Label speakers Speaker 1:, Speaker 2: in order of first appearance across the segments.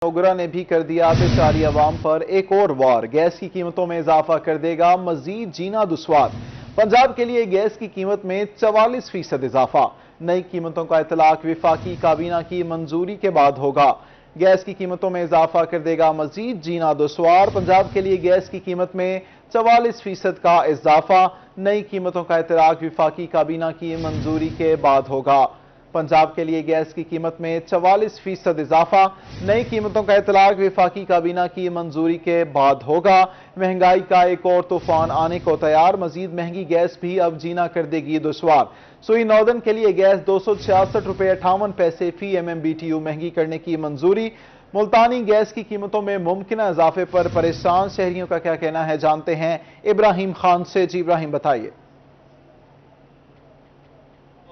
Speaker 1: ओगरा ने भी कर दिया बेचारी अवाम पर एक और वार। गैस की कीमतों में इजाफा कर देगा मजीद जीना दुश्वार। पंजाब के लिए गैस की कीमत में 44% इजाफा। नई कीमतों का इतलाक विफाकी काबीना की मंजूरी के बाद होगा। गैस की कीमतों में इजाफा कर देगा मजीद जीना दुश्वार। पंजाब के लिए गैस की कीमत में 44% का इजाफा। नई कीमतों का इतलाक विफाकी काबीना की मंजूरी के बाद होगा। पंजाब के लिए गैस की कीमत में 44% इजाफा। नई कीमतों का इतलाक विफाकी काबीना की मंजूरी के बाद होगा। महंगाई का एक और तूफान आने को तैयार। मजीद महंगी गैस भी अब जीना कर देगी दुश्वार। सुई नॉर्दर्न के लिए गैस 266 रुपये 58 पैसे फी MMBTU महंगी करने की मंजूरी। मुल्तानी गैस की कीमतों में मुमकिन इजाफे पर परेशान शहरियों का क्या कहना है, जानते हैं इब्राहिम खान से। जी इब्राहिम बताइए।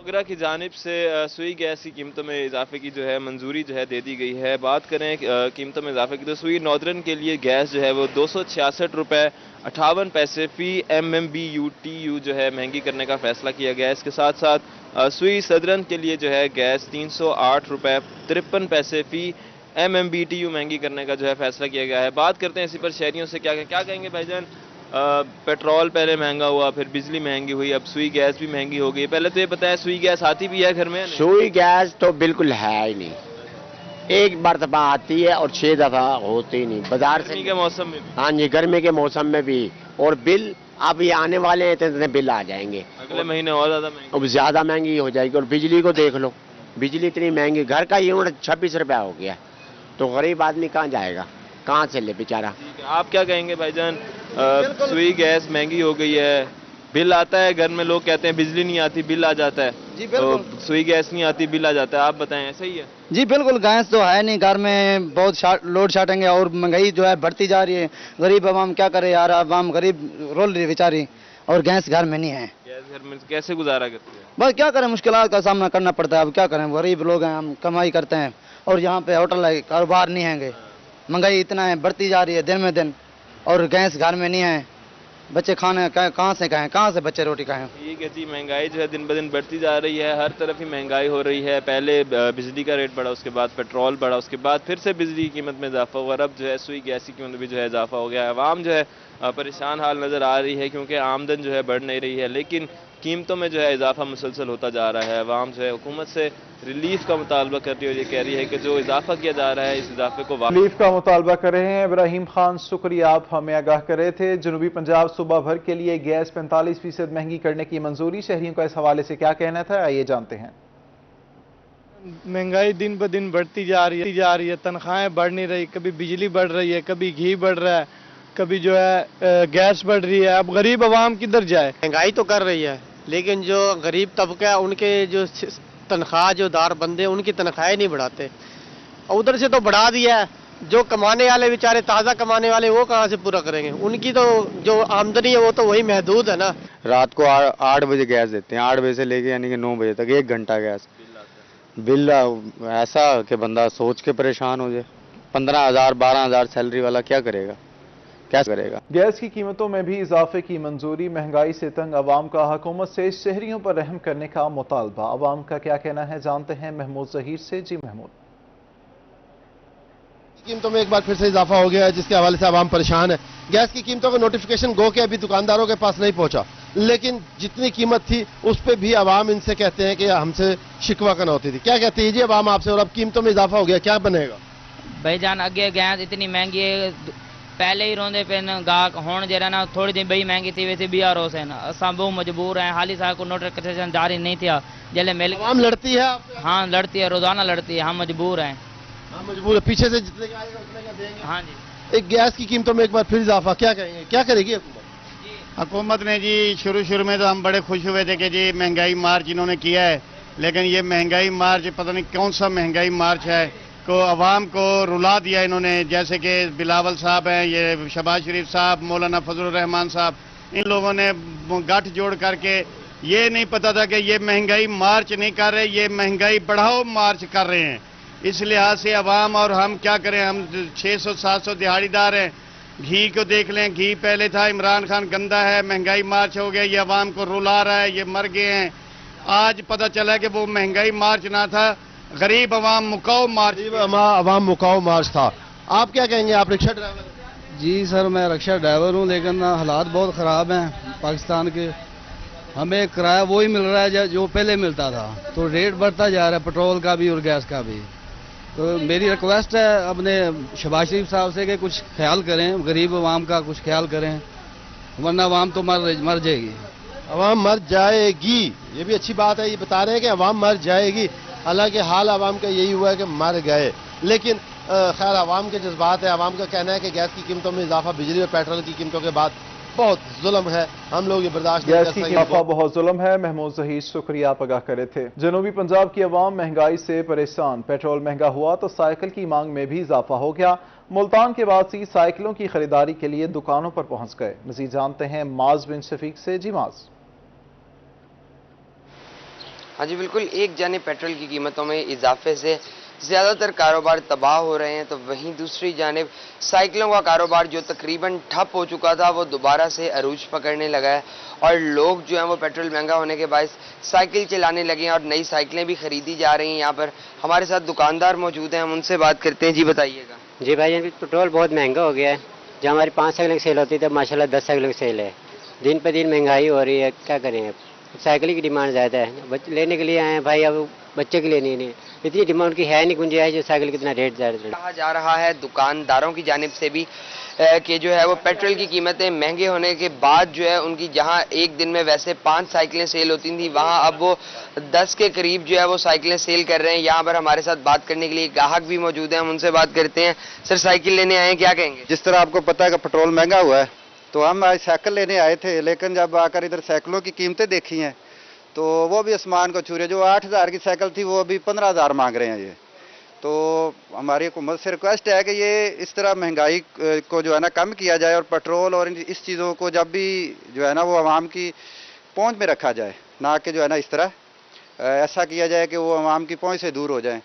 Speaker 2: ओगरा की जानिब से सुई गैस की कीमतों में इजाफे की मंजूरी दे दी गई है। बात करें कीमतों में इजाफे की तो सुई नॉर्दर्न के लिए गैस वो 266 रुपये 58 पैसे फी MMBTU महंगी करने का फैसला किया गया है। इसके साथ साथ सुई सदरन के लिए गैस 308 रुपये 53 पैसे फी MMBTU महंगी करने का फैसला किया गया है। बात करते हैं इसी पर शहरियों से क्या कहेंगे भाईजान। पेट्रोल पहले महंगा हुआ, फिर बिजली महंगी हुई, अब सुई गैस भी महंगी हो गई। पहले तो ये बताया सुई गैस आती भी है घर में?
Speaker 3: सुई गैस तो बिल्कुल है ही नहीं, एक मरतबा आती है और 6 दफा होती नहीं बाजार से।
Speaker 2: गर्मी के मौसम में?
Speaker 3: हाँ जी, गर्मी के मौसम में भी। और बिल अब ये आने वाले हैं, इतने बिल आ जाएंगे
Speaker 2: अगले महीने और ज्यादा महंगी।
Speaker 3: अब ज्यादा महंगी हो जाएगी। और बिजली को देख लो, बिजली इतनी महंगी, घर का यूनिट 26 रुपया हो गया, तो गरीब आदमी कहाँ जाएगा, कहाँ से ले बेचारा।
Speaker 2: आप क्या कहेंगे भाईजान? सुई गैस महंगी हो गई है, बिल आता है घर में, लोग कहते हैं बिजली नहीं आती बिल आ जाता है।
Speaker 4: जी
Speaker 2: तो सुई गैस नहीं आती बिल आ जाता है, आप बताएं ऐसा ही है?
Speaker 4: जी बिल्कुल, गैस तो है नहीं घर में, बहुत लोड शार्टिंग है और महंगाई बढ़ती जा रही है। गरीब आवाम क्या करे यार, आवाम गरीब रोल रही बेचारी, और गैस घर में नहीं है।
Speaker 2: गैस घर में कैसे गुजारा करते हैं?
Speaker 4: बस क्या करें, मुश्किलात का सामना करना पड़ता है। अब क्या करें, गरीब लोग हैं, हम कमाई करते हैं और यहाँ पे होटल है, कारोबार नहीं है। महंगाई इतना है, बढ़ती जा रही है दिन में दिन, और गैस घर में नहीं है। बच्चे खाने कहाँ से खाएं, कहाँ से बच्चे रोटी खाएं?
Speaker 2: ठीक है जी, महंगाई दिन ब दिन बढ़ती जा रही है, हर तरफ ही महंगाई हो रही है। पहले बिजली का रेट बढ़ा, उसके बाद पेट्रोल बढ़ा, उसके बाद फिर से बिजली की कीमत में इजाफा हुआ, अब सुई गैस की कीमत में भी इजाफा हो गया है। आवाम परेशान हाल नज़र आ रही है क्योंकि आमदन बढ़ नहीं रही है, लेकिन कीमतों में इजाफा मुसलसल होता जा रहा है। आवाम हुकूमत से रिलीफ का मुतालबा कर रही है और ये कह रही है कि जो इजाफा किया जा रहा है इस इजाफे को
Speaker 1: रिलीफ का मुतालबा कर रहे हैं। इब्राहिम खान शुक्रिया, आप हमें आगाह कर रहे थे। जनूबी पंजाब सूबा भर के लिए गैस 45% महंगी करने की मंजूरी। शहरियों का इस हवाले से क्या कहना था, आइए जानते हैं।
Speaker 5: महंगाई दिन ब दिन बढ़ती जा रही है, तनख्वाहें बढ़ नहीं रही, कभी बिजली बढ़ रही है, कभी घी बढ़ रहा है, कभी गैस बढ़ रही है। अब गरीब आवाम किधर जाए?
Speaker 6: महंगाई तो कर रही है, लेकिन जो गरीब तबका है उनके जो तनख्वाह जो दार बंदे उनकी तनख्वाहें नहीं बढ़ाते, और उधर से तो बढ़ा दिया है। जो कमाने वाले बेचारे ताज़ा कमाने वाले वो कहाँ से पूरा करेंगे? उनकी तो जो आमदनी है वो तो वही महदूद है ना।
Speaker 7: रात को 8 बजे गैस देते हैं, 8 बजे से लेके यानी कि 9 बजे तक 1 घंटा गैस बिल ऐसा कि बंदा सोच के परेशान हो जाए। 15,000 12,000 सैलरी वाला क्या करेगा, क्या करेगा?
Speaker 1: गैस की कीमतों में भी इजाफे की मंजूरी। महंगाई से तंग अवाम का हुकूमत से शहरियों पर रहम करने का मुतालबा। अवाम का क्या कहना है, जानते हैं महमूद जहीर से। जी महमूद।
Speaker 8: कीमतों में एक बार फिर से इजाफा हो गया है, जिसके हवाले से आवाम परेशान है। गैस की कीमतों का नोटिफिकेशन गो के अभी दुकानदारों के पास नहीं पहुंचा, लेकिन जितनी कीमत थी उस पर भी आवाम इनसे कहते हैं कि हमसे शिकवा करना होती थी। क्या कहती है जी आवाम आपसे, और अब कीमतों में इजाफा हो गया, क्या बनेगा?
Speaker 9: भाईजान अगे गैस इतनी महंगी है, पहले ही रोंदे पे गाहक हुण जरा ना थोड़ी दिन बई महंगी थी वैसे भी रोस है ना, असां बहुत मजबूर हैं। हाली साहब को नोटिफिकेशन जारी नहीं था, जले मिल
Speaker 8: आवाम लड़ती है आपसे?
Speaker 9: हाँ लड़ती है, रोजाना लड़ती है, हम मजबूर हैं।
Speaker 8: हाँ मजबूर है, पीछे से जितने का आएगा उतने का देंगे।
Speaker 9: हाँ जी।
Speaker 8: एक गैस की कीमतों में एक बार फिर इजाफा, क्या कहेंगे, क्या करेगी हुकूमत?
Speaker 10: हुकूमत ने जी शुरू में तो हम बड़े खुश हुए थे कि जी महंगाई मार्च इन्होंने किया है, लेकिन ये महंगाई मार्च पता नहीं कौन सा महंगाई मार्च है को अवाम को रुला दिया इन्होंने। जैसे कि बिलावल साहब हैं, ये शहबाज शरीफ साहब, मौलाना फजलुर रहमान साहब, इन लोगों ने गठ जोड़ करके ये नहीं पता था कि ये महंगाई मार्च नहीं कर रहे, ये महंगाई बढ़ाओ मार्च कर रहे हैं। इस लिहाज से अवाम और हम क्या करें, हम 600-700 दिहाड़ीदार हैं। घी को देख लें, घी पहले था इमरान खान गंदा है, महंगाई मार्च हो गया, ये अवाम को रुला रहा है, ये मर गए हैं। आज पता चला कि वो महंगाई मार्च ना था, गरीब अवाम मुकाओ मार्च,
Speaker 8: अवाम मुकाओ मार्च था। आप क्या कहेंगे, आप रिक्शा ड्राइवर?
Speaker 5: जी सर, मैं रिक्शा ड्राइवर हूँ, लेकिन हालात बहुत ख़राब हैं पाकिस्तान के। हमें किराया वही मिल रहा है जो पहले मिलता था, तो रेट बढ़ता जा रहा है पेट्रोल का भी और गैस का भी। तो मेरी रिक्वेस्ट है अपने शहबाज शरीफ साहब से कि कुछ ख्याल करें, गरीब अवाम का कुछ ख्याल करें, वरना अवाम तो मर जाएगी।
Speaker 8: अवाम मर जाएगी, ये भी अच्छी बात है। ये बता रहे हैं कि अवाम मर जाएगी, हालांकि हाल अवाम का यही हुआ है कि मर गए। लेकिन खैर अवाम के जज्बात है। अवाम का कहना है कि गैस की कीमतों में इजाफा बिजली और पेट्रोल की कीमतों के बाद बहुत जुल्म है, हम लोग ये बर्दाश्त नहीं कर सकते।
Speaker 1: इजाफा बहुत जुल्म है। महमूद जहीर शुक्रिया आप आगाह करे थे। जनूबी पंजाब की अवाम महंगाई से परेशान। पेट्रोल महंगा हुआ तो साइकिल की मांग में भी इजाफा हो गया। मुल्तान के वासी साइकिलों की खरीदारी के लिए दुकानों पर पहुंच गए। मजीद जानते हैं माज बिन शफीक से। जी माज।
Speaker 11: हाँ जी बिल्कुल, एक जानिब पेट्रोल की कीमतों में इजाफे से ज़्यादातर कारोबार तबाह हो रहे हैं, तो वहीं दूसरी जानिब साइकिलों का कारोबार जो तकरीबन ठप हो चुका था वो दोबारा से अरूज पकड़ने लगा है और लोग जो हैं वो पेट्रोल महंगा होने के बायस साइकिल चलाने लगे हैं और नई साइकिलें भी खरीदी जा रही हैं। यहाँ पर हमारे साथ दुकानदार मौजूद हैं, हम उनसे बात करते हैं। जी बताइएगा।
Speaker 12: जी भाई, पेट्रोल बहुत महंगा हो गया है। जहाँ हमारी 5 साइकिल की सेल होती थी, माशाल्लाह 10 साइकिल की सेल है। दिन पर दिन महंगाई हो रही है, क्या करें। साइकिल की डिमांड ज़्यादा है, लेने के लिए आए हैं भाई, अब बच्चे के लिए नहीं इतनी डिमांड की है नहीं, गुंजाइश जो साइकिल कितना रेट ज़्यादा
Speaker 11: कहा जा रहा है दुकानदारों की जानिब से भी कि जो है वो पेट्रोल की कीमतें महंगे होने के बाद जो है उनकी जहां एक दिन में वैसे 5 साइकिलें सेल होती थी, वहां अब वो 10 के करीब जो है वो साइकिलें सेल कर रहे हैं। यहाँ पर हमारे साथ बात करने के लिए ग्राहक भी मौजूद हैं, हम उनसे बात करते हैं। सर, साइकिल लेने आए हैं, क्या कहेंगे?
Speaker 13: जिस तरह आपको पता है कि पेट्रोल महंगा हुआ है, तो हम आज साइकिल लेने आए थे, लेकिन जब आकर इधर साइकिलों की कीमतें देखी हैं तो वो भी आसमान को छू रही है। जो 8,000 की साइकिल थी वो अभी 15,000 मांग रहे हैं। ये तो हमारी हुकूमत से रिक्वेस्ट है कि ये इस तरह महंगाई को जो है ना कम किया जाए और पेट्रोल और इस चीज़ों को जब भी जो है ना वो आवाम की पहुंच में रखा जाए, ना कि जो है ना इस तरह ऐसा किया जाए कि वो आवाम की पहुंच से दूर हो जाए।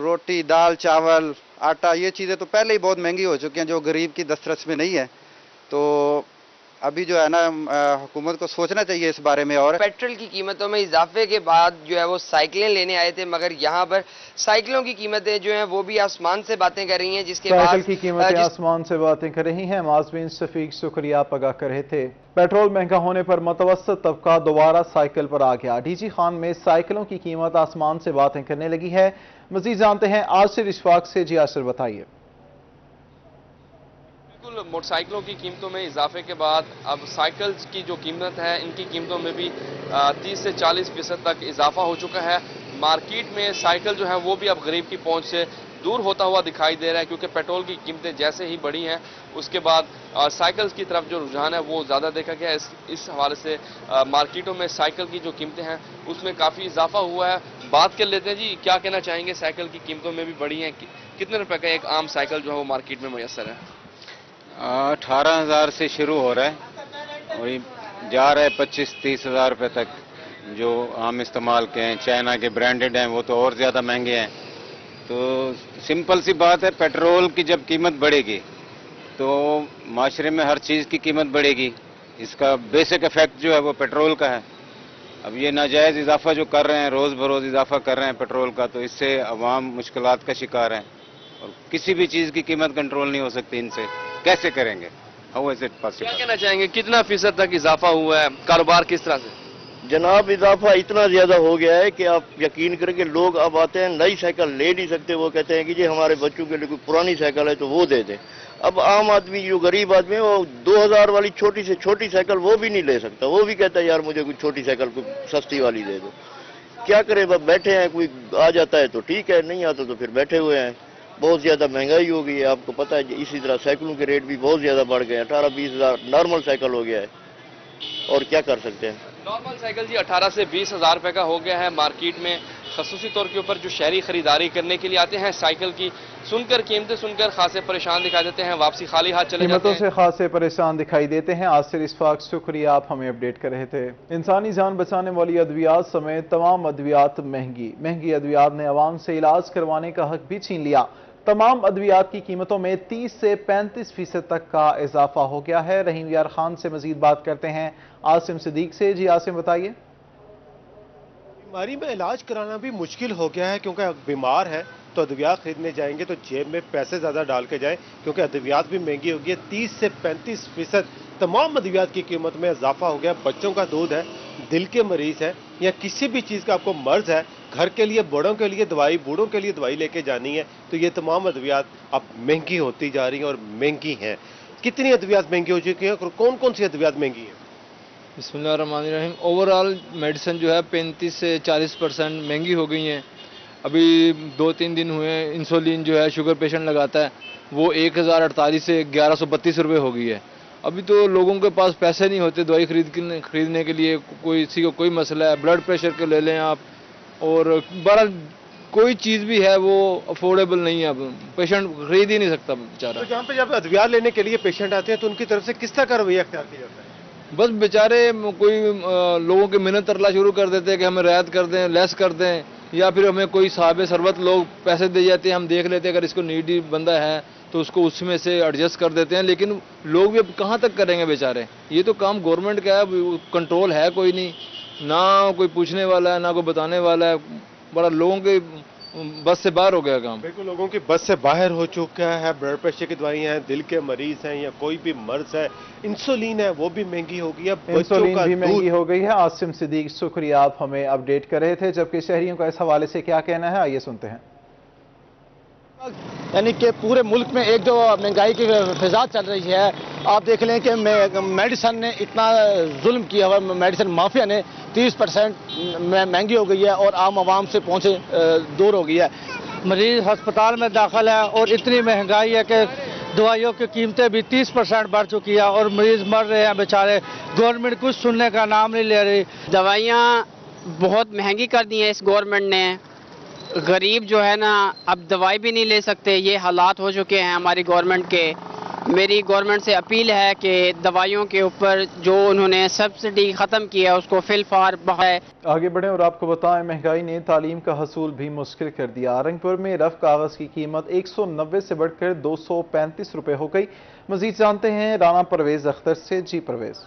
Speaker 13: रोटी, दाल, चावल, आटा, ये चीज़ें तो पहले ही बहुत महंगी हो चुकी हैं जो गरीब की दस्तरस में नहीं है। तो अभी जो है ना हुकूमत को सोचना चाहिए इस बारे में। और
Speaker 11: पेट्रोल की कीमतों में इजाफे के बाद जो है वो साइकिलें लेने आए थे, मगर यहाँ पर साइकिलों की कीमतें जो हैं वो भी आसमान से बातें कर रही हैं, जिसके बाद
Speaker 1: साइकिल की कीमतें आसमान से बातें कर रही हैं। माजबिन शफीक शुक्रिया आप आगाह कर रहे थे। पेट्रोल महंगा होने पर मुतवस्सित तबका दोबारा साइकिल पर आ गया। डीजी खान में साइकिलों की कीमत आसमान से बातें करने लगी है। मजीद जानते हैं आसिर इशफाक से। जी आसिर बताइए।
Speaker 2: मोटरसाइकिलों की कीमतों में इजाफे के बाद अब साइकिल की जो कीमत है इनकी कीमतों में भी 30 से 40% तक इजाफा हो चुका है। मार्केट में साइकिल जो है वो भी अब गरीब की पहुंच से दूर होता हुआ दिखाई दे रहा है, क्योंकि पेट्रोल की कीमतें जैसे ही बढ़ी हैं उसके बाद साइकिल की तरफ जो रुझान है वो ज़्यादा देखा गया है। इस हवाले से मार्केटों में साइकिल की जो कीमतें हैं उसमें काफ़ी इजाफा हुआ है। बात कर लेते हैं जी, क्या कहना चाहेंगे? साइकिल की कीमतों में भी बढ़ी हैं, कितने रुपए का एक आम साइकिल जो है वो मार्केट में मुयसर है?
Speaker 14: 18,000 से शुरू हो रहा है और जा रहा है 25-30 हज़ार रुपये तक। जो आम इस्तेमाल के हैं, चाइना के ब्रांडेड हैं, वो तो और ज़्यादा महंगे हैं। तो सिंपल सी बात है, पेट्रोल की जब कीमत बढ़ेगी तो माशरे में हर चीज़ की कीमत बढ़ेगी। इसका बेसिक इफेक्ट जो है वो पेट्रोल का है। अब ये नाजायज़ इजाफा जो कर रहे हैं, रोज़ बरोज़ इजाफा कर रहे हैं पेट्रोल का, तो इससे अवाम मुश्किलात का शिकार हैं और किसी भी चीज़ की कीमत कंट्रोल नहीं हो सकती इनसे। कैसे करेंगे? How is it possible?
Speaker 2: क्या कहना चाहेंगे, कितना फीसद तक इजाफा हुआ है? कारोबार किस तरह से?
Speaker 15: जनाब, इजाफा इतना ज्यादा हो गया है कि आप यकीन करें कि लोग अब आते हैं, नई साइकिल ले नहीं सकते। वो कहते हैं कि जी हमारे बच्चों के लिए कोई पुरानी साइकिल है तो वो दे दें। अब आम आदमी जो गरीब आदमी है वो 2000 वाली छोटी से छोटी साइकिल वो भी नहीं ले सकता। वो भी कहता है यार मुझे कोई छोटी साइकिल कोई सस्ती वाली दे दो। क्या करें, बस बैठे हैं, कोई आ जाता है तो ठीक है, नहीं आता तो फिर बैठे हुए हैं। बहुत ज्यादा महंगाई हो गई है, आपको पता है। इसी तरह साइकिलों के रेट भी बहुत ज्यादा बढ़ गए हैं। 18-20 हज़ार नॉर्मल साइकिल हो गया है, और क्या कर सकते हैं।
Speaker 2: नॉर्मल साइकिल जी 18 से 20 हज़ार रुपए का हो गया है मार्केट में। खसूसी तौर के ऊपर जो शहरी खरीदारी करने के लिए आते हैं, साइकिल की सुनकर, कीमतें सुनकर खासे परेशान दिखाई देते हैं, वापसी खाली हाथ चले जाते हैं।
Speaker 1: कीमतों से खासे परेशान दिखाई देते हैं। आसिर इशफाक शुक्रिया, आप हमें अपडेट कर रहे थे। इंसानी जान बचाने वाली अद्वियात समेत तमाम अद्वियात महंगी अद्वियात ने अवाम से इलाज करवाने का हक भी छीन लिया। तमाम अद्वियात की कीमतों में 30 से 35% तक का इजाफा हो गया है। रहीम यार खान से मजीद बात करते हैं आसिम सिद्दीक से। जी आसिम बताइए।
Speaker 8: बीमारी में इलाज कराना भी मुश्किल हो गया है, क्योंकि बीमार है तो अद्वियात खरीदने जाएंगे तो जेब में पैसे ज़्यादा डाल के जाएं, क्योंकि अद्वियात भी महंगी हो गई है। 30 से 35% तमाम अद्वियात की कीमत में इजाफा हो गया। बच्चों का दूध है, दिल के मरीज है, या किसी भी चीज़ का आपको मर्ज है, घर के लिए, बड़ों के लिए दवाई, बूढ़ों के लिए दवाई लेके जानी है, तो ये तमाम अद्वियात अब महंगी होती जा रही हैं और महंगी हैं। कितनी अद्वियात महंगी हो चुकी हैं और कौन कौन सी अद्वियात महंगी हैं?
Speaker 16: बिस्मिल्लाहिर्रहमानिर्रहीम। ओवरऑल मेडिसिन जो है 35 से 40% महंगी हो गई हैं। अभी 2-3 दिन हुए हैं, इंसुलिन जो है शुगर पेशेंट लगाता है वो 1048 से 1132 रुपये हो गई है। अभी तो लोगों के पास पैसे नहीं होते दवाई खरीदने के लिए। किसी को कोई मसला है, ब्लड प्रेशर के ले लें आप, और बड़ा कोई चीज़ भी है वो अफोर्डेबल नहीं है, अब पेशेंट खरीद ही नहीं सकता बेचारा।
Speaker 8: तो जहाँ पे जब अद्वियात लेने के लिए पेशेंट आते हैं तो उनकी तरफ से किस तरह का रवैया अख्तियार किया जाता है?
Speaker 16: बस बेचारे कोई लोगों के मिन्नत तरला शुरू कर देते हैं कि हमें रियायत कर दें, लेस कर दें, या फिर हमें कोई साहब शरबत लोग पैसे दे जाते हैं, हम देख लेते हैं अगर इसको नीडी बंदा है तो उसको उसमें से एडजस्ट कर देते हैं। लेकिन लोग भी अब कहाँ तक करेंगे बेचारे? ये तो काम गवर्नमेंट का है, कंट्रोल है कोई नहीं, ना कोई पूछने वाला है ना कोई बताने वाला है। बड़ा लोगों के बस से बाहर हो गया काम।
Speaker 8: बिल्कुल, लोगों की बस से बाहर हो चुका है। ब्लड प्रेशर की दवाइयाँ हैं, दिल के मरीज हैं, या कोई भी मर्ज है, इंसुलिन है वो भी महंगी हो गई है,
Speaker 1: इंसुलिन भी महंगी हो गई है। आसिम सिद्दीक, शुक्रिया, आप हमें अपडेट कर रहे थे। जबकि शहरियों का इस हवाले से क्या कहना है, आइए सुनते हैं।
Speaker 17: यानी कि पूरे मुल्क में एक जो महंगाई की फिजा चल रही है, आप देख लें कि मेडिसन ने इतना जुल्म किया हुआ, मेडिसन माफिया ने 30% महंगी हो गई है और आम आवाम से पहुँचे दूर हो गई है।
Speaker 18: मरीज अस्पताल में दाखिल है और इतनी महंगाई है कि दवाइयों की कीमतें भी 30% बढ़ चुकी है और मरीज मर रहे हैं बेचारे। गवर्नमेंट कुछ सुनने का नाम नहीं ले रही।
Speaker 19: दवाइयाँ बहुत महंगी कर दी हैं इस गवर्नमेंट ने। गरीब जो है ना अब दवाई भी नहीं ले सकते, ये हालात हो चुके हैं हमारी गवर्नमेंट के। मेरी गवर्नमेंट से अपील है कि दवाइयों के ऊपर जो उन्होंने सब्सिडी ख़त्म की है उसको फिलफार बढ़ाए।
Speaker 1: आगे बढ़ें और आपको बताएं, महंगाई ने तालीम का हसूल भी मुश्किल कर दिया। रंगपुर में रफ कागज़ की कीमत 190 से बढ़कर 235 रुपये हो गई। मजीद जानते हैं राना परवेज अख्तर से। जी परवेज।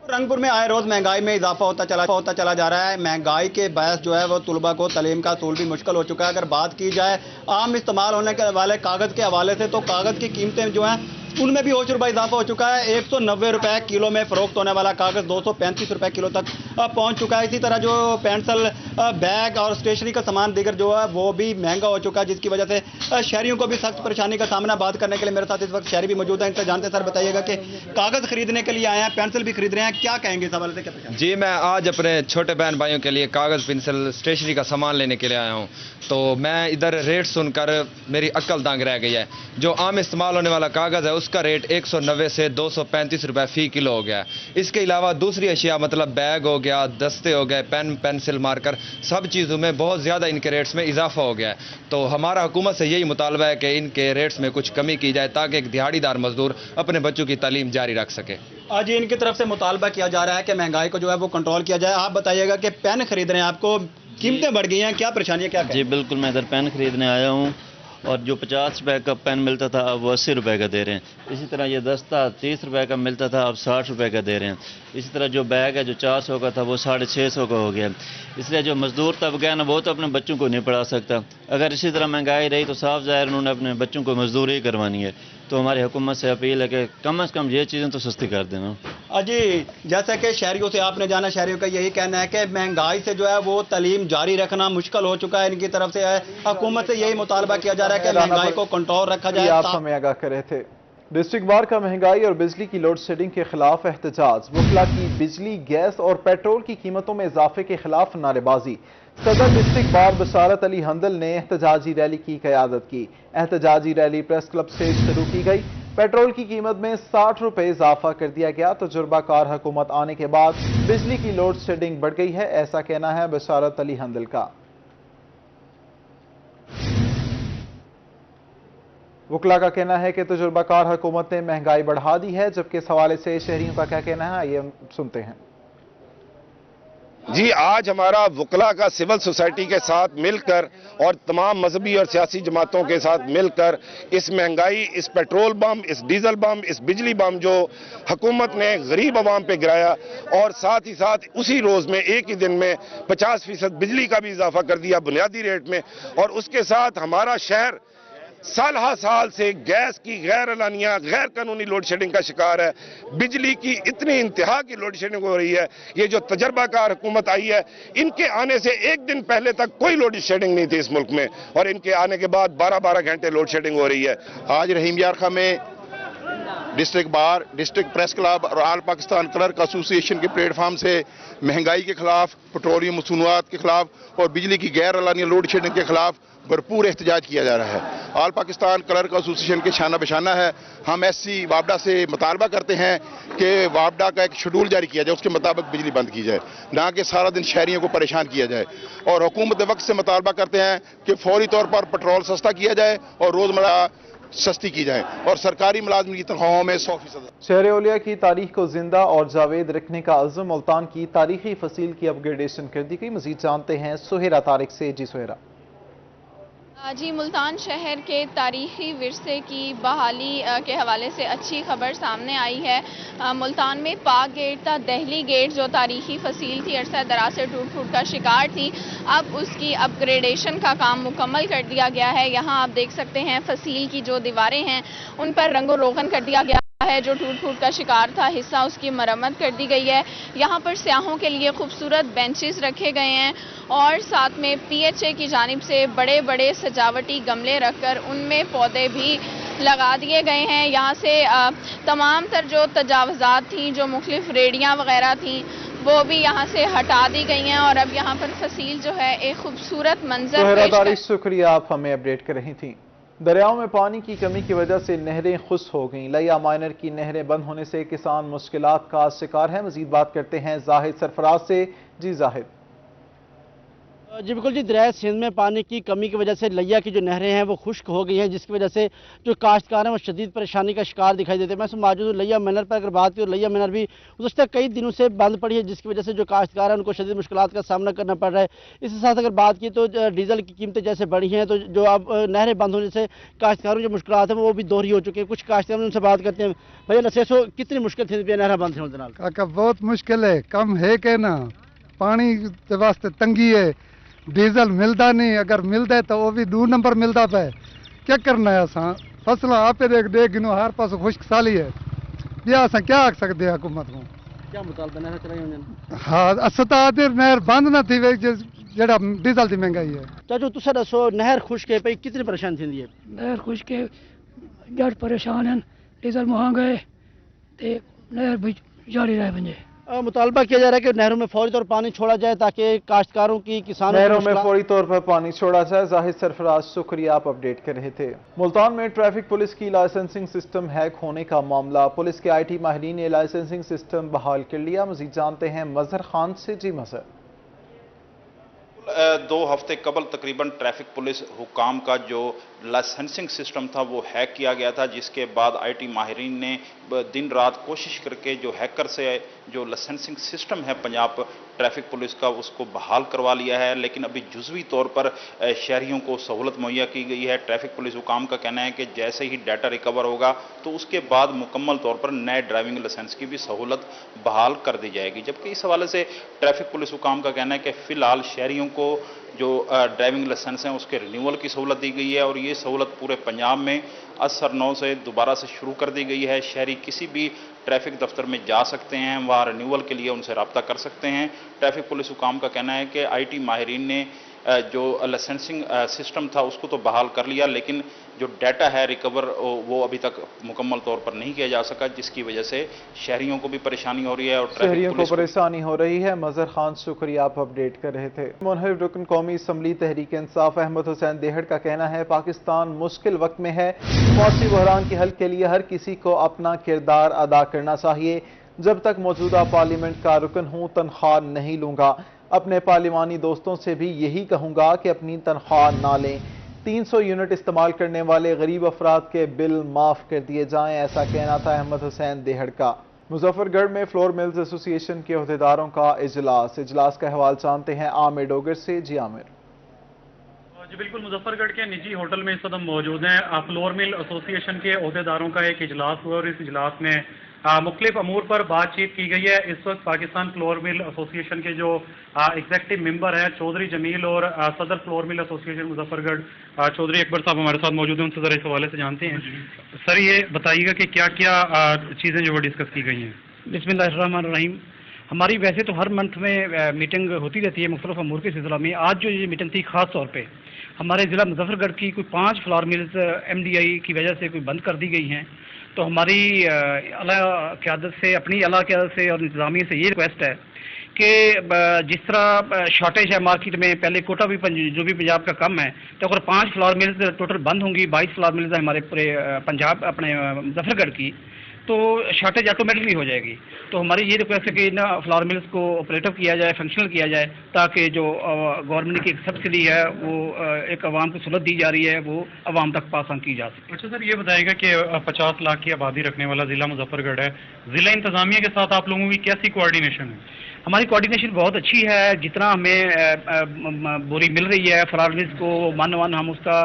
Speaker 20: रंगपुर में आए रोज महंगाई में इजाफा होता चला जा रहा है। महंगाई के बायस जो है वो तुलबा को तालीम का असूल भी मुश्किल हो चुका है। अगर बात की जाए आम इस्तेमाल होने के वाले कागज़ के हवाले से, तो कागज़ की कीमतें जो हैं उनमें भी 9 रुपये इजाफा हो चुका है। 190 रुपये किलो में फरोख्त होने वाला कागज़ 235 रुपये किलो तक पहुंच चुका है। इसी तरह जो पेंसिल, बैग और स्टेशनरी का सामान दीगर जो है वो भी महंगा हो चुका है, जिसकी वजह से शहरियों को भी सख्त परेशानी का सामना। बात करने के लिए मेरे साथ इस वक्त शहरी भी मौजूद हैं, इनसे जानते हैं। सर बताइएगा कि कागज़ खरीदने के लिए आए हैं, पेंसिल भी खरीद रहे हैं, क्या कहेंगे इस हवाले से? क्या?
Speaker 21: जी, मैं आज अपने छोटे बहन भाइयों के लिए कागज़, पेंसिल, स्टेशनरी का सामान लेने के लिए आया हूँ। तो मैं इधर रेट सुनकर मेरी अक्ल दंग रह गई है। जो आम इस्तेमाल होने वाला कागज़ है उसका रेट 190 से 235 रुपये फी किलो हो गया है। इसके अलावा दूसरी अशिया मतलब बैग हो गया, दस्ते हो गए, पेन, पेंसिल, मार्कर, सब चीज़ों में बहुत ज़्यादा इनके रेट्स में इजाफा हो गया है। तो हमारा हुकूमत से यही मुतालबा है कि इनके रेट्स में कुछ कमी की जाए ताकि एक दिहाड़ीदार मजदूर अपने बच्चों की तालीम जारी रख सके।
Speaker 20: आज इनकी तरफ से मुतालबा किया जा रहा है कि महंगाई को जो है वो कंट्रोल किया जाए। आप बताइएगा कि पेन खरीद रहे हैं, आपको कीमतें बढ़ गई हैं, क्या परेशानी है? क्या
Speaker 22: जी बिल्कुल, मैं इधर पेन खरीदने आया हूँ और जो 50 रुपए का पेन मिलता था अब वो 80 रुपए का दे रहे हैं। इसी तरह ये दस्ता 30 रुपए का मिलता था अब 60 रुपए का दे रहे हैं। इसी तरह जो बैग है जो 400 का था वो 650 का हो गया। इसलिए जो मजदूर तबका है ना वो तो अपने बच्चों को नहीं पढ़ा सकता। अगर इसी तरह महंगाई रही तो साफ ज़ाहिर उन्होंने अपने बच्चों को मजदूरी करवानी है। तो हमारी हुकूमत से अपील है कि कम से कम ये चीज़ें तो सस्ती कर देना।
Speaker 20: जी, जैसा कि शहरियों से आपने जाना, शहरियों का यही कहना है कि महंगाई से जो है वो तालीम जारी रखना मुश्किल हो चुका है। इनकी तरफ से हुकूमत से यही मुतालबा किया जा रहा है कि महंगाई को कंट्रोल रखा जाए।
Speaker 1: आप हमें आगाह कर रहे थे। डिस्ट्रिक्ट बार का महंगाई और बिजली की लोड शेडिंग के खिलाफ एहतजाज। वकला की बिजली, गैस और पेट्रोल की कीमतों में इजाफे के खिलाफ नारेबाजी। सदर डिस्ट्रिक्ट बार बशारत अली हंदल ने एहतजाजी रैली की क़यादत की। एहतजाजी रैली प्रेस क्लब से शुरू की गई। पेट्रोल की कीमत में 60 रुपये इजाफा कर दिया गया। तजुर्बाकार हुकूमत आने के बाद बिजली की लोड शेडिंग बढ़ गई है, ऐसा कहना है बशारत अली हंदल का। वकला का कहना है कि तजुर्बाकार हुकूमत ने महंगाई बढ़ा दी है, जबकि इस हवाले से शहरियों का क्या कहना है, आइए सुनते हैं।
Speaker 3: جی آج ہمارا وکلا کا سول سوسائٹی کے ساتھ مل کر اور تمام مذہبی اور سیاسی جماعتوں کے ساتھ مل کر اس مہنگائی، اس پیٹرول بم، اس ڈیزل بم، اس بجلی بم جو حکومت نے غریب عوام پہ گرایا، اور ساتھ ہی ساتھ اسی روز میں ایک ہی دن میں 50% بجلی کا بھی اضافہ کر دیا بنیادی ریٹ میں، اور اس کے ساتھ ہمارا شہر سال ہا سال سے گیس کی غیر اعلانیہ غیر قانونی لوڈ شیڈنگ کا شکار ہے۔ بجلی کی اتنی انتہا کی لوڈ شیڈنگ ہو رہی ہے، یہ جو تجربہ کار حکومت آئی ہے، ان کے آنے سے ایک دن پہلے تک کوئی لوڈ شیڈنگ نہیں تھی اس ملک میں، اور ان کے آنے کے بعد 12 گھنٹے لوڈ شیڈنگ ہو رہی ہے۔
Speaker 4: آج رحیم یار خاں میں district bar, district press club اور آل پاکستان کلرک ایسوسی ایشن کے پلیٹ فارم سے مہنگائی کے خلاف، پیٹرولیم مصنوعات کے خلاف اور بجلی کی غیر اعلانیہ لوڈ شیڈنگ کے خلاف بھرپور احتجاج کیا جا رہا ہے۔ آل پاکستان کلرک ایسوسی ایشن کے شانہ بشانہ ہے، ہم ایس سی وابڈا سے مطالبہ کرتے ہیں کہ وابڈا کا ایک شیڈول جاری کیا جائے، اس کے مطابق بجلی بند کی جائے، نہ کہ سارا دن شہریوں کو پریشان کیا جائے، اور حکومت وقت سے مطالبہ کرتے ہیں کہ فوری طور پر پٹرول سستا کیا جائے اور روزمرہ سستی کی جائے، اور سرکاری ملازمین کی تنخواہوں میں 100%۔
Speaker 1: شہر اولیا کی تاریخ کو زندہ اور جاوید رکھنے کا عزم ملتان کی تاریخی فصیل کی اپ گریڈیشن کر دی گئی۔ مزید جانتے ہیں سہیرا طارق سے۔ جی سہیرا۔
Speaker 23: جی ملتان شہر کے تاریخی ورثے کی بحالی کے حوالے سے اچھی خبر سامنے آئی ہے۔ ملتان میں پاک گیٹ تھا، دہلی گیٹ جو تاریخی فصیل تھی، عرصہ دراز سے ٹوٹ پھوٹ کا شکار تھی، اب اس کی اپ گریڈیشن کا کام مکمل کر دیا گیا ہے۔ یہاں آپ دیکھ سکتے ہیں فصیل کی جو دیواریں ہیں ان پر رنگ و روغن کر دیا گیا ہے، جو ٹوٹ پھوٹ کا شکار تھا حصہ اس کی مرمت کر دی گئی ہے۔ یہاں پر سیاحوں کے لیے خوبصورت بینچز رکھے گئے ہیں، اور ساتھ میں پی ایچ اے کی جانب سے بڑے بڑے سجاوٹی گملے رکھ کر ان میں پودے بھی لگا دیے گئے ہیں۔ یہاں سے تمام تر جو تجاوزات تھیں، جو مختلف ریڑیاں وغیرہ تھیں، وہ بھی یہاں سے ہٹا دی گئی ہیں، اور اب یہاں پر فصیل جو ہے ایک خوبصورت منظر
Speaker 1: سہیرا طارق شکریہ، آپ ہمیں اپڈیٹ کر رہی تھیں۔ دریاؤں میں پانی کی کمی کی وجہ سے نہریں خشک ہو گئیں۔ لیا مائنر کی نہریں بند ہونے سے کسان مشکلات کا شکار ہیں۔ مزید بات کرتے ہیں زاہد سرفراز سے۔ جی زاہد۔
Speaker 24: جی بالکل جی، دریائے سندھ میں پانی کی کمی کی وجہ سے لیا کی جو نہریں ہیں وہ خشک ہو گئی ہیں، جس کی وجہ سے جو کاشتکار ہیں وہ شدید پریشانی کا شکار دکھائی دیتے ہیں۔ میں موجود ہوں لیا مینر پر، اگر بات کی تو لیا مینر بھی گزشتہ کئی دنوں سے بند پڑی ہے، جس کی وجہ سے جو کاشتکار ہیں ان کو شدید مشکلات کا سامنا کرنا پڑ رہا ہے۔ اس کے ساتھ اگر بات کی تو ڈیزل کی قیمتیں جیسے بڑھی ہیں، تو جو اب نہریں بند ہونے سے کاشتکاروں جو مشکلات ہیں وہ بھی دوہری ہو چکی ہیں۔ کچھ کاشتکار ان سے بات کرتے ہیں۔ بھیا نسیسو کتنی مشکل تھی نہریں بند ہونے کے
Speaker 25: کاکا بہت مشکل ہے، کم ہے کہ نا پانی کے واسطے تنگی ہے، ڈیزل ملتا نہیں، اگر ملتا ہے تو وہ بھی 2 نمبر ملتا پہ، کیا کرنا ہے اساں فصلیں آپ دیکھ گنو ہر پاس خشک سالی ہے، یہ اساں کیا آکھ سکتے ہیں حکومت کو؟
Speaker 24: کیا مطالبہ نہر چلائی ہوئی؟
Speaker 25: ہاں استا نہر بند نہ تھی وے جڑا ڈیزل دی مہنگائی ہے۔
Speaker 24: چاچو تسا دسو نہر خشک ہے پئی کتنی پریشان تھیندی ہے؟
Speaker 26: نہر خشک ہے، جٹ پریشان ہیں، ڈیزل مہنگا ہے تے نہر بھی جاری رہ ونجے۔
Speaker 24: مطالبہ کیا جا رہا ہے کہ نہروں میں فوری طور پر پانی چھوڑا جائے تاکہ کاشتکاروں کی کسانوں
Speaker 1: نہروں میں فوری طور پر پانی چھوڑا جائے۔ زاہد سرفراز شکریہ، آپ اپڈیٹ کر رہے تھے۔ ملتان میں ٹریفک پولیس کی لائسنسنگ سسٹم ہیک ہونے کا معاملہ، پولیس کے آئی ٹی ماہرین نے لائسنسنگ سسٹم بحال کر لیا۔ مزید جانتے ہیں مظہر خان سے۔ جی مظہر۔
Speaker 27: 2 ہفتے قبل تقریباً ٹریفک پولیس حکام کا جو لائسنسنگ سسٹم تھا وہ ہیک کیا گیا تھا، جس کے بعد آئی ٹی ماہرین نے دن رات کوشش کر کے جو ہیکر سے جو لائسنسنگ سسٹم ہے پنجاب ٹریفک پولیس کا اس کو بحال کروا لیا ہے، لیکن ابھی جزوی طور پر شہریوں کو سہولت مہیا کی گئی ہے۔ ٹریفک پولیس حکام کا کہنا ہے کہ جیسے ہی ڈیٹا ریکور ہوگا تو اس کے بعد مکمل طور پر نئے ڈرائیونگ لائسنس کی بھی سہولت بحال کر دی جائے گی، جبکہ اس حوالے سے ٹریفک پولیس حکام کا کہنا ہے کہ فی الحال شہریوں کو جو ڈرائیونگ لائسنس ہیں اس کے رینیول کی سہولت دی گئی ہے، اور یہ سہولت پورے پنجاب میں اثر 9 سے دوبارہ سے شروع کر دی گئی ہے۔ شہری کسی بھی ٹریفک دفتر میں جا سکتے ہیں، وہاں رینیول کے لیے ان سے رابطہ کر سکتے ہیں۔ ٹریفک پولیس حکام کا کہنا ہے کہ آئی ٹی ماہرین نے جو لائسنسنگ سسٹم تھا اس کو تو بحال کر لیا، لیکن جو ڈیٹا ہے ریکور وہ ابھی تک مکمل طور پر نہیں کیا جا سکا، جس کی وجہ سے شہریوں کو بھی پریشانی ہو رہی ہے اور
Speaker 1: شہریوں کو پریشانی ہو رہی ہے۔ مظہر خان شکریہ، آپ اپڈیٹ کر رہے تھے۔ منحرف رکن قومی اسمبلی تحریک انصاف احمد حسین دیہڑ کا کہنا ہے پاکستان مشکل وقت میں ہے، معاشی بحران کے حل کے لیے ہر کسی کو اپنا کردار ادا کرنا چاہیے۔ جب تک موجودہ پارلیمنٹ کا رکن ہوں تنخواہ نہیں لوں گا، اپنے پارلیمانی دوستوں سے بھی یہی کہوں گا کہ اپنی تنخواہ نہ لیں۔ 300 یونٹ استعمال کرنے والے غریب افراد کے بل معاف کر دیے جائیں، ایسا کہنا تھا احمد حسین دیہڑ کا۔ मुजफ्फरगढ़ में फ्लोर मिल्स एसोसिएशन के अहदेदारों का इजलास का अहवाल जानते हैं आमिर डोगर से। जी आमिर।
Speaker 5: जी बिल्कुल, मुजफ्फरगढ़ के निजी होटल में इस वक्त हम मौजूद हैं। फ्लोर मिल एसोसिएशन के अहदेदारों का एक इजलास हुआ और इस इजलास में मुख्तलिफ अमूर पर बातचीत की गई है। इस वक्त पाकिस्तान फ्लोर मिल एसोसिएशन के जो एग्जेक्टिव मेंबर हैं चौधरी जमील और सदर flour mill association Muzaffargarh Chaudhary Akbar sahab हमारे साथ मौजूद हैं। उनसे जरा इस हवाले से जानते हैं। सर, ये बताइएगा कि क्या क्या चीज़ें जो वो डिस्कस की गई हैं।
Speaker 6: बिस्मिल्लाहिर्रहमानिर्रहीम। हमारी वैसे तो हर मंथ में मीटिंग होती रहती है मुख्तलिफ अमूर के सिलसिला में। आज जो ये मीटिंग थी ख़ास तौर पे हमारे ज़िला मुजफ्फरगढ़ की कोई 5 फ्लोर मिल्स MDI की वजह से कोई बंद कर दी गई हैं। तो हमारी अला क़यादत से, अपनी अला क़यादत से और इंतज़ामिया से ये रिक्वेस्ट है कि जिस तरह शॉर्टेज है मार्केट में, पहले कोटा भी जो भी पंजाब का कम है, तो अगर 5 फ्लोर मिल्स टोटल बंद होंगी, 22 फ्लोर मिल्स है हमारे पूरे पंजाब अपने मुजफ्फरगढ़ की, तो शॉर्टेज ऑटोमेटिकली हो जाएगी। तो हमारी ये रिक्वेस्ट है कि इन फ्लावर मिल्स को ऑपरेटिव किया जाए, फंक्शनल किया जाए, ताकि जो गवर्नमेंट की एक सब्सिडी है वो एक आवाम को सहूलत दी जा रही है वो आवाम तक पास ऑन की जा सके।
Speaker 5: अच्छा सर, ये बताइएगा कि 50 लाख की आबादी रखने वाला जिला मुजफ्फरगढ़ है, जिला इंतजामिया के साथ आप लोगों की कैसी कोऑर्डिनेशन है?
Speaker 6: हमारी कोऑर्डिनेशन बहुत अच्छी है। जितना हमें बोरी मिल रही है फ्लावर मिल्स को, वन हम उसका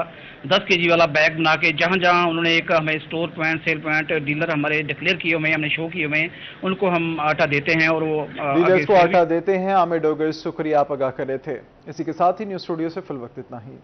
Speaker 6: 10 kg वाला बैग बना के जहाँ जहाँ उन्होंने एक हमें store point, cell point, dealer हमारे डिक्लेयर किए हुए हैं, हमने शो किए हुए हैं, उनको हम आटा देते हैं और वो
Speaker 1: डीलर्स को आटा देते हैं। आमिर डोगर, शुक्रिया, आप आगाह कर रहे थे। इसी के साथ ही न्यूज़ स्टूडियो से फिल वक्त इतना ही।